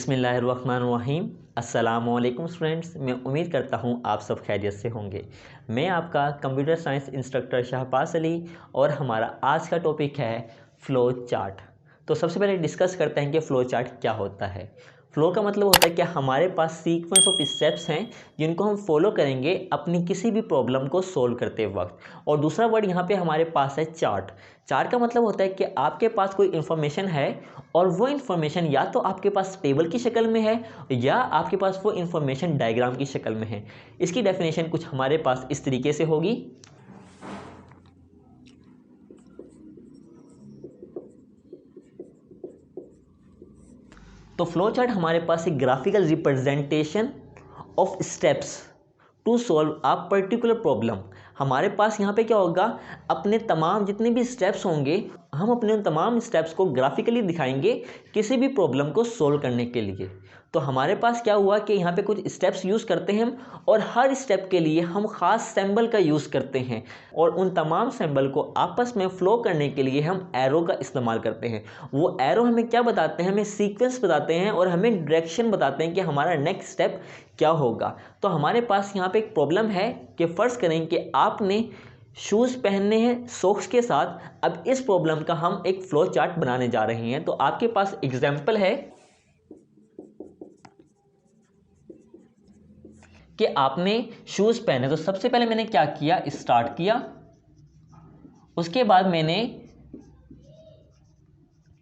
बिस्मिल्लाहिर्रहमानिर्रहीम। अस्सलामुअलैकुम स्टूडेंट्स, मैं उम्मीद करता हूँ आप सब खैरियत से होंगे। मैं आपका computer science instructor Shahbaz Ali और हमारा आज का टॉपिक है फ़्लो चार्ट। तो सबसे पहले डिस्कस करते हैं कि फ़्लो चार्ट क्या होता है। फ़्लो का मतलब होता है कि हमारे पास सीक्वेंस ऑफ स्टेप्स हैं जिनको हम फॉलो करेंगे अपनी किसी भी प्रॉब्लम को सोल्व करते वक्त। और दूसरा वर्ड यहाँ पे हमारे पास है चार्ट। चार्ट का मतलब होता है कि आपके पास कोई इन्फॉर्मेशन है और वो इन्फॉर्मेशन या तो आपके पास टेबल की शक्ल में है या आपके पास वो इन्फॉर्मेशन डायग्राम की शक्ल में है। इसकी डेफिनेशन कुछ हमारे पास इस तरीके से होगी। तो फ्लो चार्ट हमारे पास एक graphical representation of steps to solve a particular problem. हमारे पास यहाँ पे क्या होगा, अपने तमाम जितने भी स्टेप्स होंगे हम अपने उन तमाम स्टेप्स को ग्राफिकली दिखाएंगे किसी भी प्रॉब्लम को सोल्व करने के लिए। तो हमारे पास क्या हुआ कि यहाँ पे कुछ स्टेप्स यूज़ करते हैं हम और हर स्टेप के लिए हम ख़ास सिंबल का यूज़ करते हैं और उन तमाम सिंबल को आपस में फ़्लो करने के लिए हम एरो का इस्तेमाल करते हैं। वो एरो हमें क्या बताते हैं, हमें सीक्वेंस बताते हैं और हमें डायरेक्शन बताते हैं कि हमारा नेक्स्ट स्टेप क्या होगा। तो हमारे पास यहाँ पे एक प्रॉब्लम है कि फ़र्ज़ करें कि आपने शूज़ पहनने हैं सॉक्स के साथ। अब इस प्रॉब्लम का हम एक फ़्लो चार्ट बनाने जा रहे हैं। तो आपके पास एग्जाम्पल है कि आपने शूज़ पहने। तो सबसे पहले मैंने क्या किया, स्टार्ट किया। उसके बाद मैंने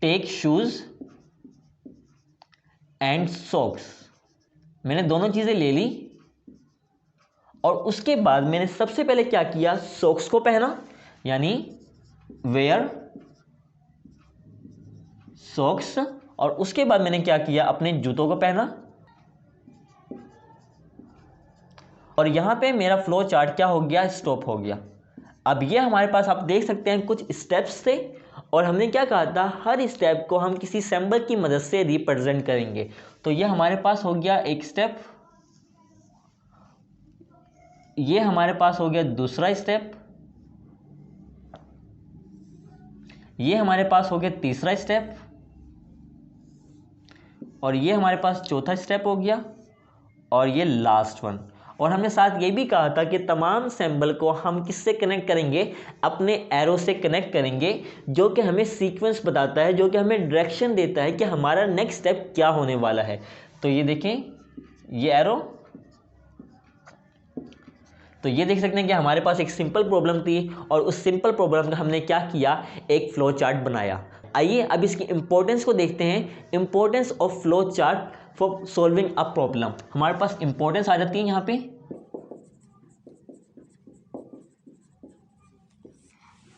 टेक शूज़ एंड सॉक्स, मैंने दोनों चीज़ें ले ली और उसके बाद मैंने सबसे पहले क्या किया, सॉक्स को पहना, यानी वेयर सॉक्स। और उसके बाद मैंने क्या किया, अपने जूतों को पहना। और यहाँ पे मेरा फ्लो चार्ट क्या हो गया, स्टॉप हो गया। अब ये हमारे पास आप देख सकते हैं कुछ स्टेप्स थे और हमने क्या कहा था, हर स्टेप को हम किसी सिंबल की मदद से रिप्रेजेंट करेंगे। तो ये हमारे पास हो गया एक स्टेप, ये हमारे पास हो गया दूसरा स्टेप, ये हमारे पास हो गया तीसरा स्टेप और ये हमारे पास चौथा स्टेप हो गया और ये लास्ट वन। और हमने साथ ये भी कहा था कि तमाम सिंबल को हम किससे कनेक्ट करेंगे, अपने एरो से कनेक्ट करेंगे, जो कि हमें सीक्वेंस बताता है, जो कि हमें डायरेक्शन देता है कि हमारा नेक्स्ट स्टेप क्या होने वाला है। तो ये देखें, ये एरो। तो ये देख सकते हैं कि हमारे पास एक सिंपल प्रॉब्लम थी और उस सिंपल प्रॉब्लम का हमने क्या किया, एक फ्लो चार्ट बनाया। आइए अब इसकी इंपॉर्टेंस को देखते हैं, importance of flow chart for solving a problem. हमारे पास इंपॉर्टेंस आ जाती है यहाँ पे।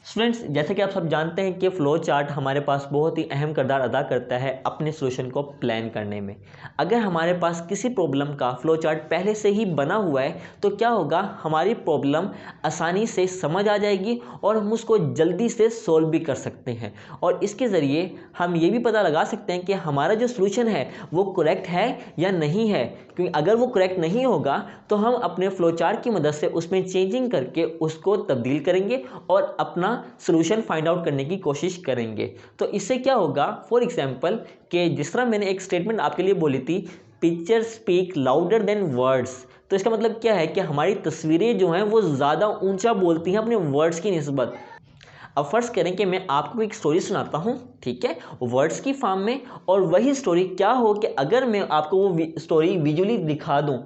स्टूडेंट्स, जैसे कि आप सब जानते हैं कि फ़्लो चार्ट हमारे पास बहुत ही अहम किरदार अदा करता है अपने सॉल्यूशन को प्लान करने में। अगर हमारे पास किसी प्रॉब्लम का फ़्लो चार्ट पहले से ही बना हुआ है तो क्या होगा, हमारी प्रॉब्लम आसानी से समझ आ जाएगी और हम उसको जल्दी से सॉल्व भी कर सकते हैं। और इसके ज़रिए हम ये भी पता लगा सकते हैं कि हमारा जो सॉल्यूशन है वो करेक्ट है या नहीं है, क्योंकि अगर वो करेक्ट नहीं होगा तो हम अपने फ़्लो चार्ट की मदद से उसमें चेंजिंग करके उसको तब्दील करेंगे और अपना सॉल्यूशन फाइंड आउट करने की कोशिश करेंगे। तो इससे क्या होगा, फॉर एग्जांपल कि जिस तरह मैंने एक स्टेटमेंट आपके लिए बोली थी, picture speak louder than words. तो इसका मतलब क्या है कि हमारी तस्वीरें जो हैं वो ज़्यादा ऊंचा बोलती हैं अपने वर्ड्स की निस्बत। अब फर्ज करें कि मैं आपको एक स्टोरी सुनाता हूँ, ठीक है, वर्ड्स की फॉर्म में, और वही स्टोरी क्या हो कि अगर मैं आपको वो स्टोरी विजुअली दिखा दूँ,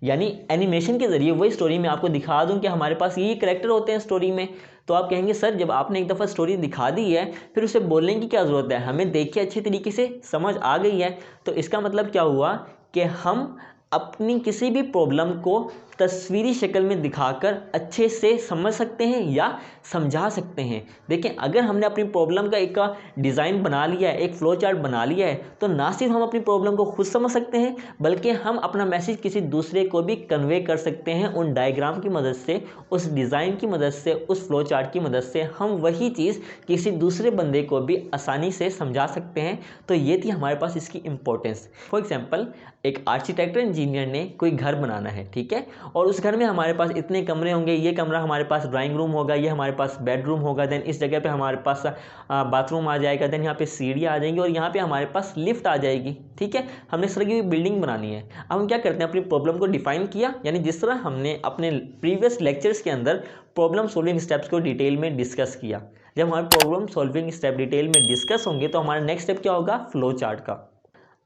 यानी एनिमेशन के ज़रिए वही स्टोरी मैं आपको दिखा दूं कि हमारे पास ये करैक्टर होते हैं स्टोरी में। तो आप कहेंगे सर, जब आपने एक दफ़ा स्टोरी दिखा दी है फिर उसे बोलने की क्या ज़रूरत है, हमें देख के अच्छी तरीके से समझ आ गई है। तो इसका मतलब क्या हुआ कि हम अपनी किसी भी प्रॉब्लम को तस्वीरी शक्ल में दिखाकर अच्छे से समझ सकते हैं या समझा सकते हैं। देखें, अगर हमने अपनी प्रॉब्लम का एक डिज़ाइन बना लिया है, एक फ़्लो चार्ट बना लिया है, तो ना सिर्फ हम अपनी प्रॉब्लम को खुद समझ सकते हैं बल्कि हम अपना मैसेज किसी दूसरे को भी कन्वे कर सकते हैं उन डायग्राम की मदद से, उस डिज़ाइन की मदद से, उस फ़्लो चार्ट की मदद से हम वही चीज़ किसी दूसरे बंदे को भी आसानी से समझा सकते हैं। तो ये थी हमारे पास इसकी इम्पोर्टेंस। फॉर एग्जाम्पल, एक आर्किटेक्चर इंजीनियर ने कोई घर बनाना है, ठीक है, और उस घर में हमारे पास इतने कमरे होंगे, ये कमरा हमारे पास ड्राइंग रूम होगा, ये हमारे पास बेडरूम होगा, देन इस जगह पे हमारे पास बाथरूम आ जाएगा, देन यहाँ पे सीढ़ियाँ आ जाएंगी और यहाँ पे हमारे पास लिफ्ट आ जाएगी। ठीक है, हमने इस तरह की बिल्डिंग बनानी है। अब हम क्या करते हैं, अपनी प्रॉब्लम को डिफाइन किया, यानी जिस तरह हमने अपने प्रीवियस लेक्चर्स के अंदर प्रॉब्लम सॉल्विंग स्टेप्स को डिटेल में डिस्कस किया। जब हमारे प्रॉब्लम सॉल्विंग स्टेप डिटेल में डिस्कस होंगे तो हमारा नेक्स्ट स्टेप क्या होगा, फ्लो चार्ट का।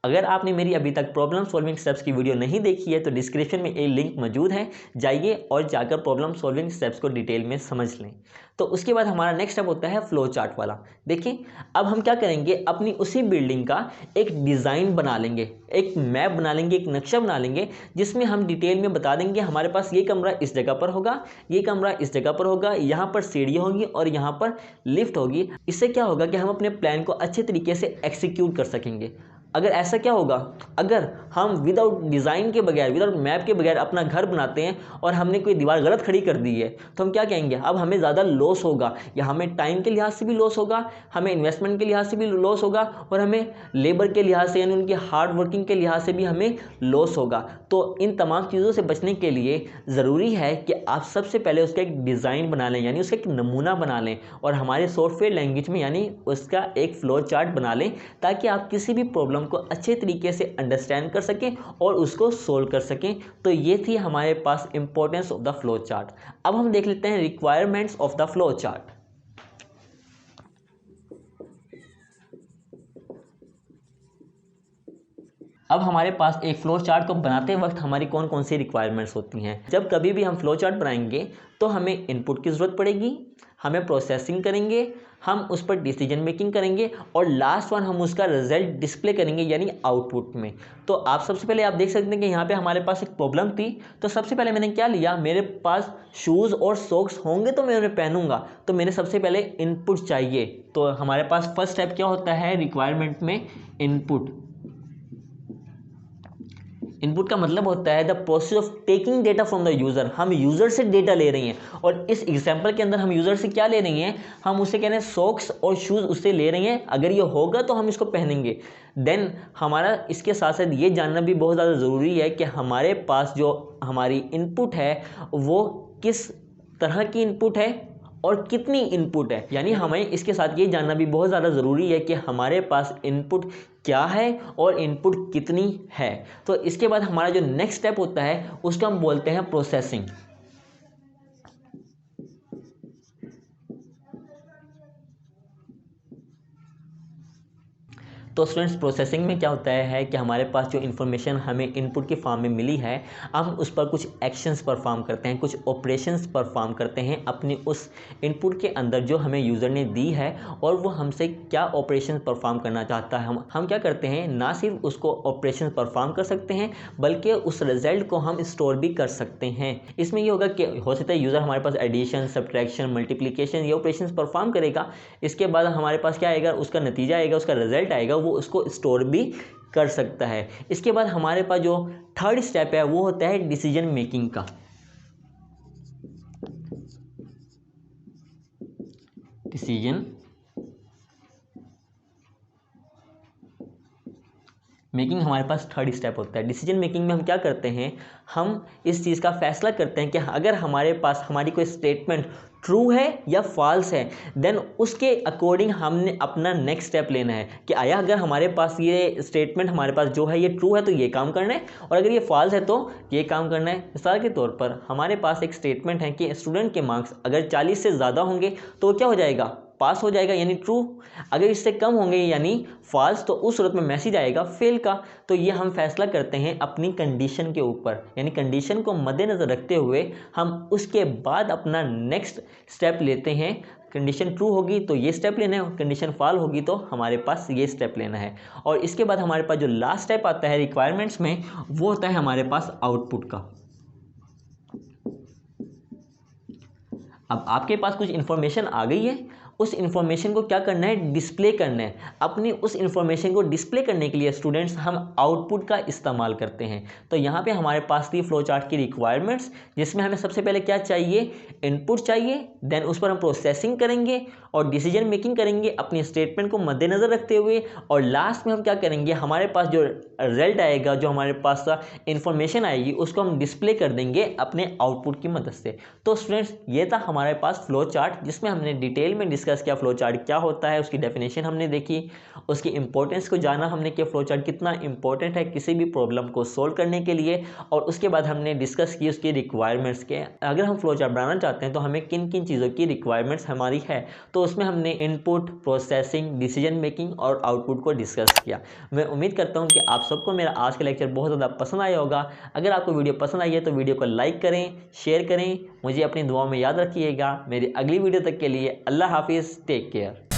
अगर आपने मेरी अभी तक प्रॉब्लम सॉल्विंग स्टेप्स की वीडियो नहीं देखी है तो डिस्क्रिप्शन में एक लिंक मौजूद है, जाइए और जाकर प्रॉब्लम सॉल्विंग स्टेप्स को डिटेल में समझ लें। तो उसके बाद हमारा नेक्स्ट स्टेप होता है फ्लो चार्ट वाला। देखिए अब हम क्या करेंगे, अपनी उसी बिल्डिंग का एक डिज़ाइन बना लेंगे, एक मैप बना लेंगे, एक नक्शा बना लेंगे, जिसमें हम डिटेल में बता देंगे हमारे पास ये कमरा इस जगह पर होगा, ये कमरा इस जगह पर होगा, यहाँ पर सीढ़ियाँ होगी और यहाँ पर लिफ्ट होगी। इससे क्या होगा कि हम अपने प्लान को अच्छे तरीके से एक्सिक्यूट कर सकेंगे। अगर ऐसा क्या होगा, अगर हम विदाउट डिज़ाइन के बगैर, विदाउट मैप के बगैर अपना घर बनाते हैं और हमने कोई दीवार गलत खड़ी कर दी है, तो हम क्या कहेंगे, अब हमें ज़्यादा लॉस होगा, या हमें टाइम के लिहाज से भी लॉस होगा, हमें इन्वेस्टमेंट के लिहाज से भी लॉस होगा और हमें लेबर के लिहाज से यानी उनकी हार्ड वर्किंग के लिहाज से भी हमें लॉस होगा। तो इन तमाम चीज़ों से बचने के लिए ज़रूरी है कि आप सबसे पहले उसका एक डिज़ाइन बना लें, यानी उसका एक नमूना बना लें और हमारे सॉफ्टवेयर लैंग्वेज में यानी उसका एक फ्लो चार्ट बना लें, ताकि आप किसी भी प्रॉब्लम को अच्छे तरीके से अंडरस्टैंड कर सकें और उसको सोल्व कर सकें। तो ये थी हमारे पास importance of the flow chart. अब हम देख लेते हैं requirements of the flow chart. अब हमारे पास एक फ्लो चार्ट को बनाते वक्त हमारी कौन कौन सी रिक्वायरमेंट्स होती हैं। जब कभी भी हम फ्लो चार्ट बनाएंगे तो हमें इनपुट की ज़रूरत पड़ेगी, हमें प्रोसेसिंग करेंगे, हम उस पर डिसीजन मेकिंग करेंगे और लास्ट वन हम उसका रिजल्ट डिस्प्ले करेंगे यानी आउटपुट में। तो आप सबसे पहले आप देख सकते हैं कि यहाँ पे हमारे पास एक प्रॉब्लम थी, तो सबसे पहले मैंने क्या लिया, मेरे पास शूज़ और सॉक्स होंगे तो मैं उन्हें पहनूंगा, तो मैंने सबसे पहले इनपुट चाहिए। तो हमारे पास फर्स्ट स्टेप क्या होता है रिक्वायरमेंट में, इनपुट। इनपुट का मतलब होता है the process of taking data from the user. हम यूज़र से डेटा ले रही हैं और इस एग्जांपल के अंदर हम यूज़र से क्या ले रही हैं, हम उसे कह रहे हैं सॉक्स और शूज़ उससे ले रही हैं, अगर ये होगा तो हम इसको पहनेंगे। देन हमारा इसके साथ साथ ये जानना भी बहुत ज़्यादा ज़रूरी है कि हमारे पास जो हमारी इनपुट है वो किस तरह की इनपुट है और कितनी इनपुट है, यानी हमें इसके साथ ये जानना भी बहुत ज़्यादा ज़रूरी है कि हमारे पास इनपुट क्या है और इनपुट कितनी है। तो इसके बाद हमारा जो नेक्स्ट स्टेप होता है उसको हम बोलते हैं प्रोसेसिंग। तो स्टूडेंट्स प्रोसेसिंग में क्या होता है कि हमारे पास जो इन्फॉर्मेशन हमें इनपुट के फॉर्म में मिली है, हम उस पर कुछ एक्शंस परफॉर्म करते हैं, कुछ ऑपरेशंस परफॉर्म करते हैं अपनी उस इनपुट के अंदर जो हमें यूज़र ने दी है और वो हमसे क्या ऑपरेशन परफॉर्म करना चाहता है। हम क्या करते हैं, ना सिर्फ उसको ऑपरेशन परफॉर्म कर सकते हैं बल्कि उस रिजल्ट को हम स्टोर भी कर सकते हैं। इसमें ये होगा कि हो सकता है यूज़र हमारे पास एडिशन, सब्ट्रैक्शन, मल्टीप्लिकेशन ये ऑपरेशन परफॉर्म करेगा, इसके बाद हमारे पास क्या आएगा, उसका नतीजा आएगा, उसका रिजल्ट आएगा, वो उसको स्टोर भी कर सकता है। इसके बाद हमारे पास जो थर्ड स्टेप है वो होता है डिसीजन मेकिंग का। डिसीजन मेकिंग हमारे पास थर्ड स्टेप होता है। डिसीजन मेकिंग में हम क्या करते हैं, हम इस चीज़ का फैसला करते हैं कि अगर हमारे पास हमारी कोई स्टेटमेंट ट्रू है या फॉल्स है, देन उसके अकॉर्डिंग हमने अपना नेक्स्ट स्टेप लेना है कि आया अगर हमारे पास ये स्टेटमेंट हमारे पास जो है ये ट्रू है तो ये काम करना है और अगर ये फॉल्स है तो ये काम करना है। मिसाल के तौर पर हमारे पास एक स्टेटमेंट है कि स्टूडेंट के मार्क्स अगर 40 से ज़्यादा होंगे तो क्या हो जाएगा, पास हो जाएगा यानी ट्रू, अगर इससे कम होंगे यानी फॉल्स, तो उस सूरत में मैसेज आएगा फेल का। तो ये हम फैसला करते हैं अपनी कंडीशन के ऊपर, यानी कंडीशन को मद्देनज़र रखते हुए हम उसके बाद अपना नेक्स्ट स्टेप लेते हैं। कंडीशन ट्रू होगी तो ये स्टेप लेना है, कंडीशन फॉल होगी तो हमारे पास ये स्टेप लेना है। और इसके बाद हमारे पास जो लास्ट स्टेप आता है रिक्वायरमेंट्स में वो होता है हमारे पास आउटपुट का। अब आपके पास कुछ इन्फॉर्मेशन आ गई है, उस इन्फॉर्मेशन को क्या करना है, डिस्प्ले करना है। अपनी उस इन्फॉर्मेशन को डिस्प्ले करने के लिए स्टूडेंट्स हम आउटपुट का इस्तेमाल करते हैं। तो यहाँ पे हमारे पास थी फ्लो चार्ट की रिक्वायरमेंट्स, जिसमें हमें सबसे पहले क्या चाहिए, इनपुट चाहिए, देन उस पर हम प्रोसेसिंग करेंगे और डिसीजन मेकिंग करेंगे अपनी स्टेटमेंट को मद्देनज़र रखते हुए, और लास्ट में हम क्या करेंगे, हमारे पास जो रिजल्ट आएगा, जो हमारे पास इन्फॉर्मेशन आएगी, उसको हम डिस्प्ले कर देंगे अपने आउटपुट की मदद से। तो स्टूडेंट्स ये था हमारे पास फ्लो चार्ट, जिसमें हमने डिटेल में डिस्कस किया फ्लो चार्ट क्या होता है, उसकी डेफिनेशन हमने देखी, उसकी इंपॉर्टेंस को जाना हमने कि फ्लो चार्ट कितना इंपॉर्टेंट है किसी भी प्रॉब्लम को सोल्व करने के लिए, और उसके बाद हमने डिस्कस की उसकी रिक्वायरमेंट्स के, अगर हम फ्लो चार्ट बनाना चाहते हैं तो हमें किन किन चीज़ों की रिक्वायरमेंट्स हमारी है। तो उसमें हमने इनपुट, प्रोसेसिंग, डिसीजन मेकिंग और आउटपुट को डिस्कस किया। मैं उम्मीद करता हूँ कि आप सबको मेरा आज का लेक्चर बहुत ज़्यादा पसंद आया होगा। अगर आपको वीडियो पसंद आई है तो वीडियो को लाइक करें, शेयर करें, मुझे अपनी दुआओं में याद रखिएगा। मेरी अगली वीडियो तक के लिए अल्लाह हाफिज़, टेक केयर।